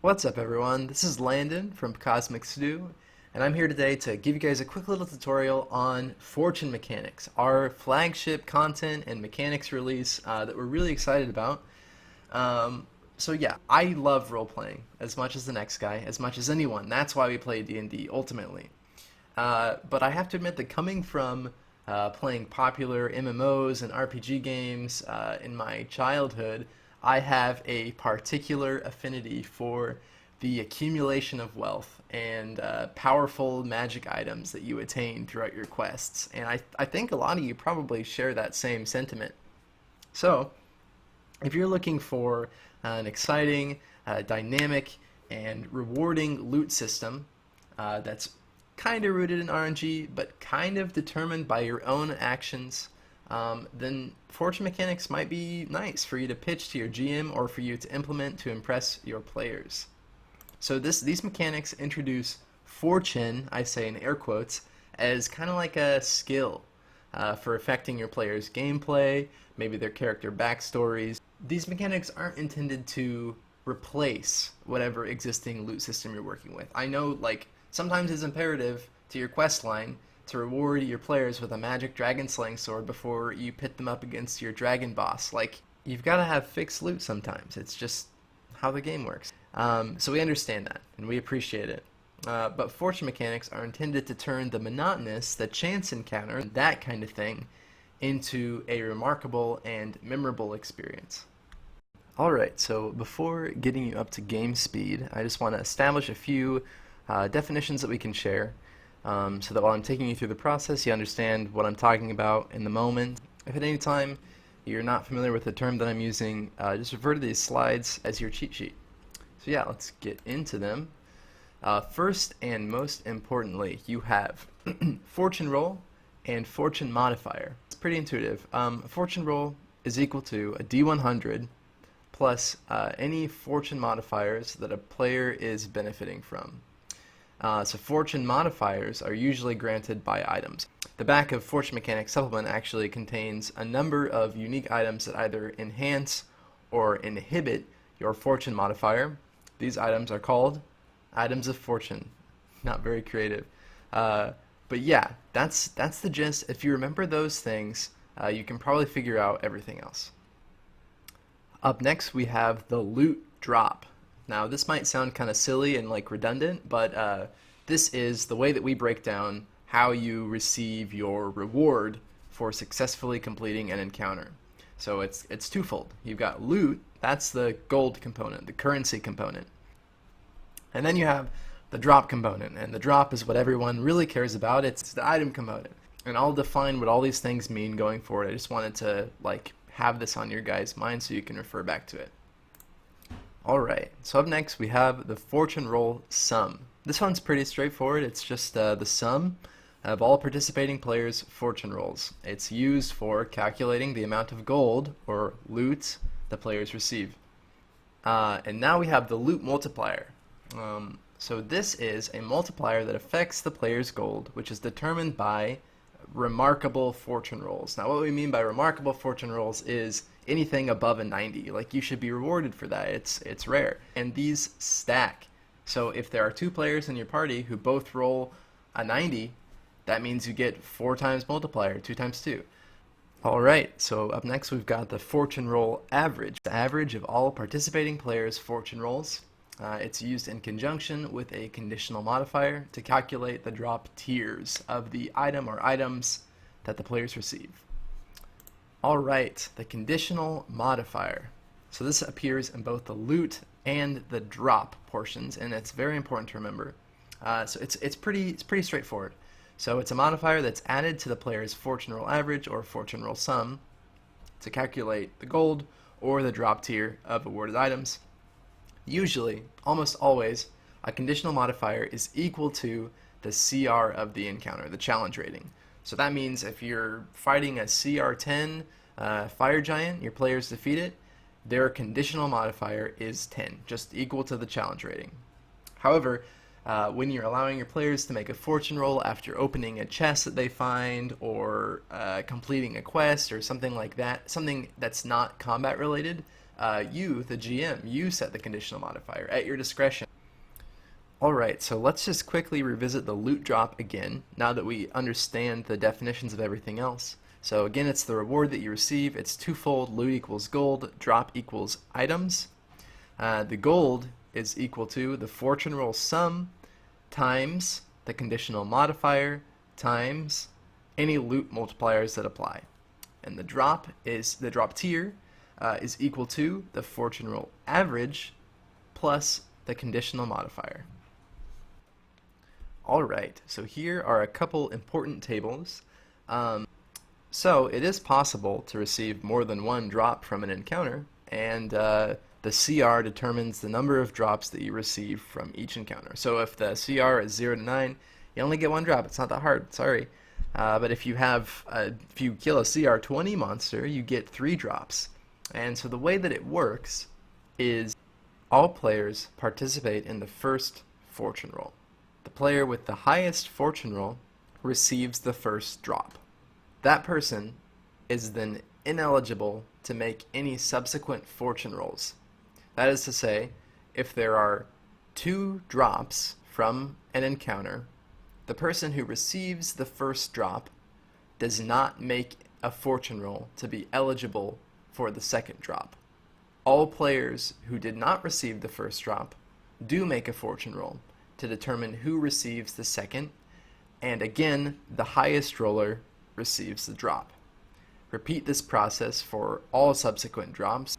What's up, everyone? This is Landon from Cosmic Stew, and I'm here today to give you guys a quick little tutorial on Fortune Mechanics, our flagship content and mechanics release that we're really excited about. So yeah, I love role-playing as much as the next guy, as much as anyone. That's why we play D&D ultimately. But I have to admit that coming from playing popular MMOs and RPG games in my childhood, I have a particular affinity for the accumulation of wealth and powerful magic items that you attain throughout your quests. And I think a lot of you probably share that same sentiment. So, if you're looking for an exciting, dynamic, and rewarding loot system that's kind of rooted in RNG, but kind of determined by your own actions, then Fortune Mechanics might be nice for you to pitch to your GM or for you to implement to impress your players. So these mechanics introduce Fortune, I say in air quotes, as kind of like a skill for affecting your players' gameplay, maybe their character backstories. These mechanics aren't intended to replace whatever existing loot system you're working with. I know, like, sometimes it's imperative to your quest line to reward your players with a magic dragon slaying sword before you pit them up against your dragon boss. Like, you've got to have fixed loot sometimes. It's just how the game works. So we understand that, and we appreciate it. But fortune mechanics are intended to turn the monotonous, the chance encounter, that kind of thing, into a remarkable and memorable experience. Alright, so before getting you up to game speed, I just want to establish a few definitions that we can share so that while I'm taking you through the process, you understand what I'm talking about in the moment. If at any time you're not familiar with the term that I'm using, just refer to these slides as your cheat sheet. So yeah, let's get into them. First and most importantly, you have fortune roll and fortune modifier. It's pretty intuitive. A fortune roll is equal to a D100 plus any fortune modifiers that a player is benefiting from. So fortune modifiers are usually granted by items. The back of Fortune Mechanics Supplement actually contains a number of unique items that either enhance or inhibit your fortune modifier. These items are called items of fortune. Not very creative. But yeah, that's the gist. If you remember those things, you can probably figure out everything else. Up next, we have the loot drop. Now, this might sound kind of silly and like redundant, but this is the way that we break down how you receive your reward for successfully completing an encounter. So it's twofold. You've got loot, that's the gold component, the currency component. And then you have the drop component, and the drop is what everyone really cares about. It's the item component. And I'll define what all these things mean going forward. I just wanted to have this on your guys' mind so you can refer back to it. Alright, so up next we have the fortune roll sum. This one's pretty straightforward. It's just the sum of all participating players' fortune rolls. It's used for calculating the amount of gold, or loot, the players receive. And now we have the loot multiplier. So this is a multiplier that affects the player's gold, which is determined by remarkable fortune rolls. Now what we mean by remarkable fortune rolls is anything above a 90. Like, you should be rewarded for that. It's rare. And these stack. So if there are two players in your party who both roll a 90, that means you get 4 times multiplier, 2 times 2. Alright, so up next we've got the fortune roll average. The average of all participating players' fortune rolls. It's used in conjunction with a conditional modifier to calculate the drop tiers of the item or items that the players receive. Alright, the conditional modifier. So this appears in both the loot and the drop portions, and it's very important to remember. So it's pretty straightforward. So it's a modifier that's added to the player's fortune roll average or fortune roll sum to calculate the gold or the drop tier of awarded items. Usually, almost always, a conditional modifier is equal to the CR of the encounter, the challenge rating. So that means if you're fighting a CR10 fire giant, your players defeat it, their conditional modifier is 10, just equal to the challenge rating. However, when you're allowing your players to make a fortune roll after opening a chest that they find or completing a quest or something like that, something that's not combat related, You, the GM, you set the conditional modifier at your discretion. Alright, so let's just quickly revisit the loot drop again, now that we understand the definitions of everything else. So again, it's the reward that you receive. It's twofold: loot equals gold, drop equals items. The gold is equal to the fortune roll sum times the conditional modifier times any loot multipliers that apply. And the drop tier is equal to the fortune roll average plus the conditional modifier. Alright, so here are a couple important tables. So it is possible to receive more than one drop from an encounter, and the CR determines the number of drops that you receive from each encounter. So if the CR is 0 to 9, you only get one drop. It's not that hard, sorry. But if you kill a CR 20 monster, you get 3 drops. And so the way that it works is all players participate in the first fortune roll. The player with the highest fortune roll receives the first drop. That person is then ineligible to make any subsequent fortune rolls. That is to say, if there are 2 drops from an encounter, the person who receives the first drop does not make a fortune roll to be eligible for the second drop. All players who did not receive the first drop do make a fortune roll to determine who receives the second, and again, the highest roller receives the drop. Repeat this process for all subsequent drops.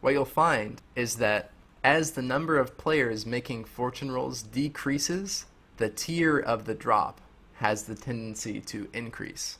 What you'll find is that as the number of players making fortune rolls decreases, the tier of the drop has the tendency to increase.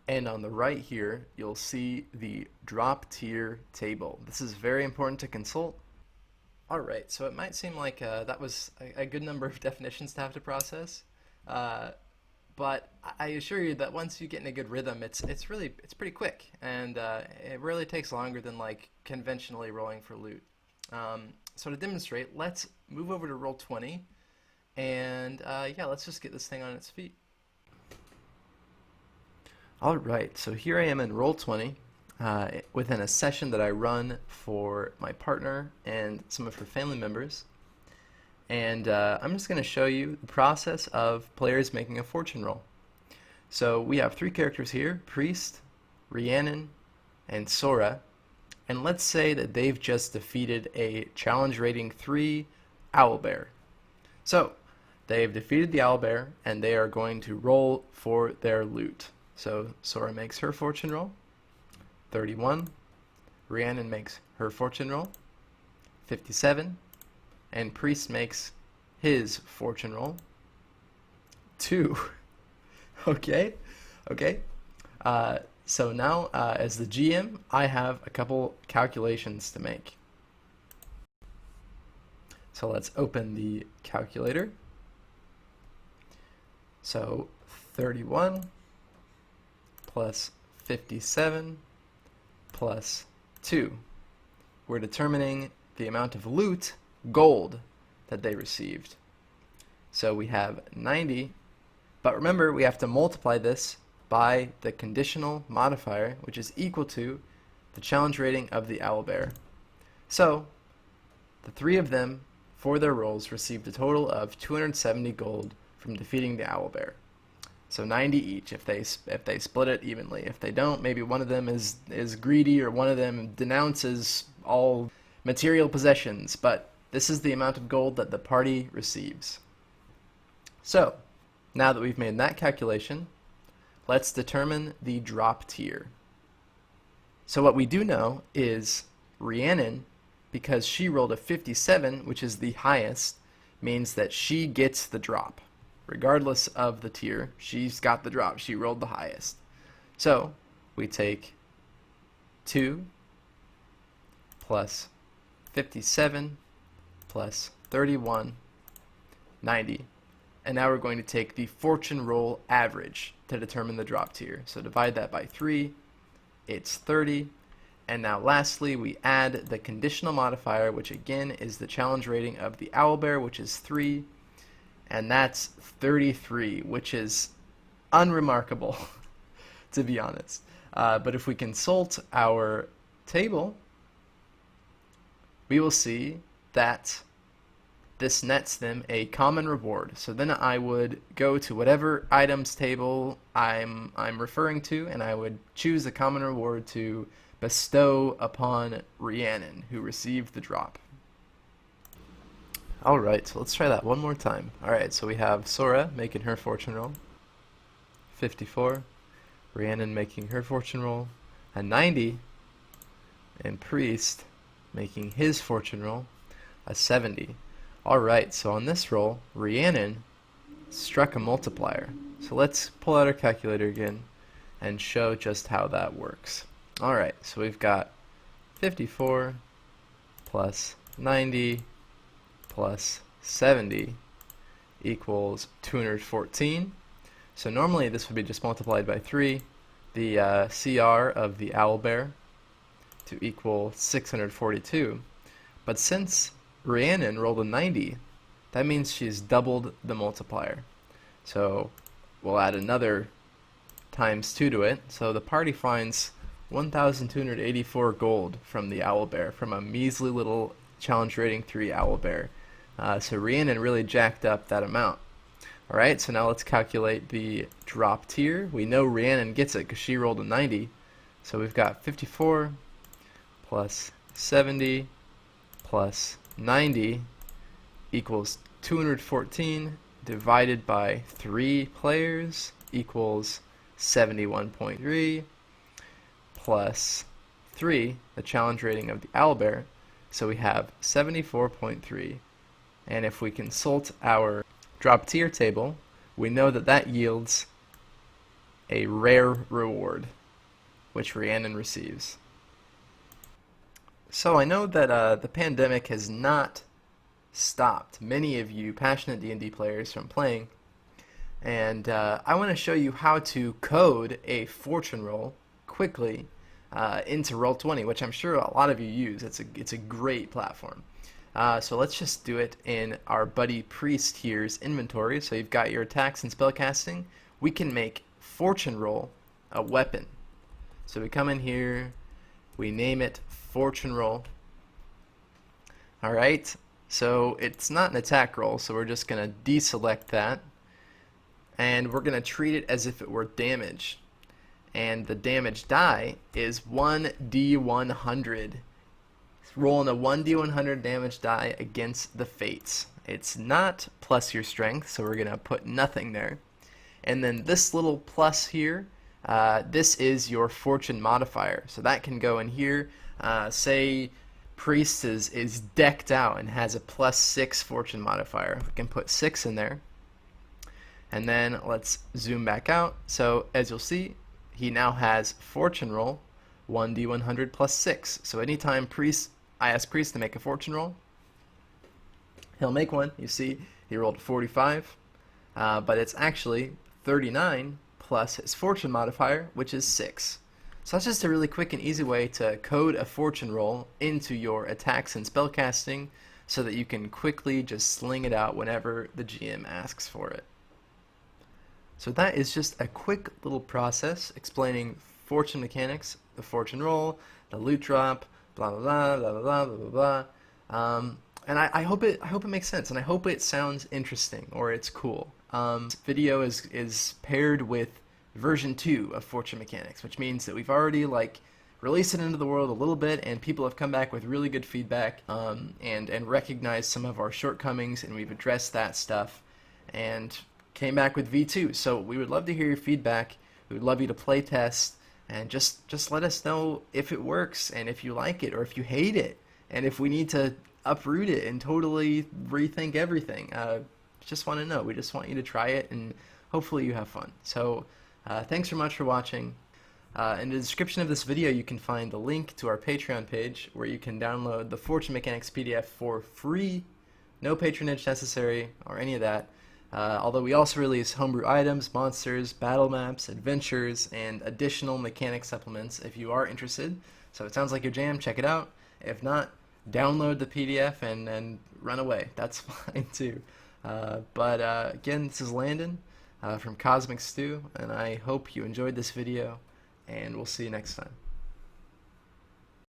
And on the right here, you'll see the drop tier table. This is very important to consult. Alright, so it might seem like that was a good number of definitions to have to process, but I assure you that once you get in a good rhythm, it's pretty quick, and it really takes longer than like conventionally rolling for loot. So to demonstrate, let's move over to roll 20, and yeah, let's just get this thing on its feet. Alright, so here I am in roll 20. Within a session that I run for my partner and some of her family members. And I'm just going to show you the process of players making a fortune roll. So we have 3 characters here: Priest, Rhiannon, and Sora. And let's say that they've just defeated a challenge rating 3 owlbear. So they've defeated the owlbear and they are going to roll for their loot. So Sora makes her fortune roll. 31. Rhiannon makes her fortune roll. 57. And Priest makes his fortune roll. 2. Okay. So now, as the GM, I have a couple calculations to make. So let's open the calculator. So 31 plus 57 plus 2. We're determining the amount of loot, gold, that they received. So we have 90, but remember we have to multiply this by the conditional modifier, which is equal to the challenge rating of the owlbear. So the 3 of them, for their rolls, received a total of 270 gold from defeating the owlbear. So 90 each if they split it evenly. If they don't, maybe one of them is greedy, or one of them denounces all material possessions, but this is the amount of gold that the party receives. So now that we've made that calculation, let's determine the drop tier. So what we do know is Rhiannon, because she rolled a 57, which is the highest, means that she gets the drop. Regardless of the tier, she's got the drop. She rolled the highest. So we take 2 plus 57 plus 31, 90. And now we're going to take the fortune roll average to determine the drop tier. So divide that by 3, it's 30. And now lastly, we add the conditional modifier, which again is the challenge rating of the owlbear, which is 3. And that's 33, which is unremarkable, to be honest. But if we consult our table, we will see that this nets them a common reward. So then I would go to whatever items table I'm referring to, and I would choose the common reward to bestow upon Rhiannon, who received the drop. Alright, so let's try that one more time. Alright, so we have Sora making her fortune roll, 54, Rhiannon making her fortune roll, a 90, and Priest making his fortune roll, a 70. Alright, so on this roll, Rhiannon struck a multiplier. So let's pull out our calculator again and show just how that works. Alright, so we've got 54 plus 90 plus 70 equals 214. So normally this would be just multiplied by 3, the CR of the owlbear, to equal 642. But since Rhiannon rolled a 90, that means she's doubled the multiplier. So we'll add another times 2 to it. So the party finds 1,284 gold from the owlbear, from a measly little challenge rating 3 owlbear. So Rhiannon really jacked up that amount. Alright, so now let's calculate the drop tier. We know Rhiannon gets it because she rolled a 90. So we've got 54 plus 70 plus 90 equals 214 divided by 3 players equals 71.3 plus 3, the challenge rating of the owlbear. So we have 74.3. And if we consult our drop tier table, we know that that yields a rare reward, which Rhiannon receives. So I know that the pandemic has not stopped many of you passionate D&D players from playing, and I want to show you how to code a fortune roll quickly into Roll20, which I'm sure a lot of you use. It's a great platform. So let's just do it in our buddy Priest here's inventory. So you've got your attacks and spellcasting. We can make fortune roll a weapon. So we come in here, we name it fortune roll. Alright, so it's not an attack roll, so we're just going to deselect that. And we're going to treat it as if it were damage. And the damage die is 1d100. Rolling a 1d100 damage die against the fates. It's not plus your strength, so we're going to put nothing there. And then this little plus here, this is your fortune modifier. So that can go in here. Say Priest is decked out and has a +6 fortune modifier. We can put 6 in there. And then let's zoom back out. So as you'll see, he now has fortune roll 1d100 plus 6. So anytime I ask Priest to make a fortune roll, he'll make one. You see, he rolled 45, but it's actually 39 plus his fortune modifier, which is 6. So that's just a really quick and easy way to code a fortune roll into your attacks and spellcasting so that you can quickly just sling it out whenever the GM asks for it. So that is just a quick little process explaining fortune mechanics, the fortune roll, the loot drop, blah blah blah blah blah blah blah blah. And I hope it makes sense, and I hope it sounds interesting or it's cool. This video is paired with version 2 of fortune mechanics, which means that we've already released it into the world a little bit, and people have come back with really good feedback and recognized some of our shortcomings, and we've addressed that stuff and came back with V2. So we would love to hear your feedback. We would love you to play test and just let us know if it works and if you like it or if you hate it and if we need to uproot it and totally rethink everything. Just want to know. We just want you to try it and hopefully you have fun. So thanks so much for watching. In the description of this video you can find the link to our Patreon page where you can download the Fortune Mechanics PDF for free. No patronage necessary or any of that. Although we also release homebrew items, monsters, battle maps, adventures, and additional mechanic supplements if you are interested. So it sounds like your jam, check it out. If not, download the PDF and run away. That's fine too. But again, this is Landon from Cosmic Stew, and I hope you enjoyed this video, and we'll see you next time.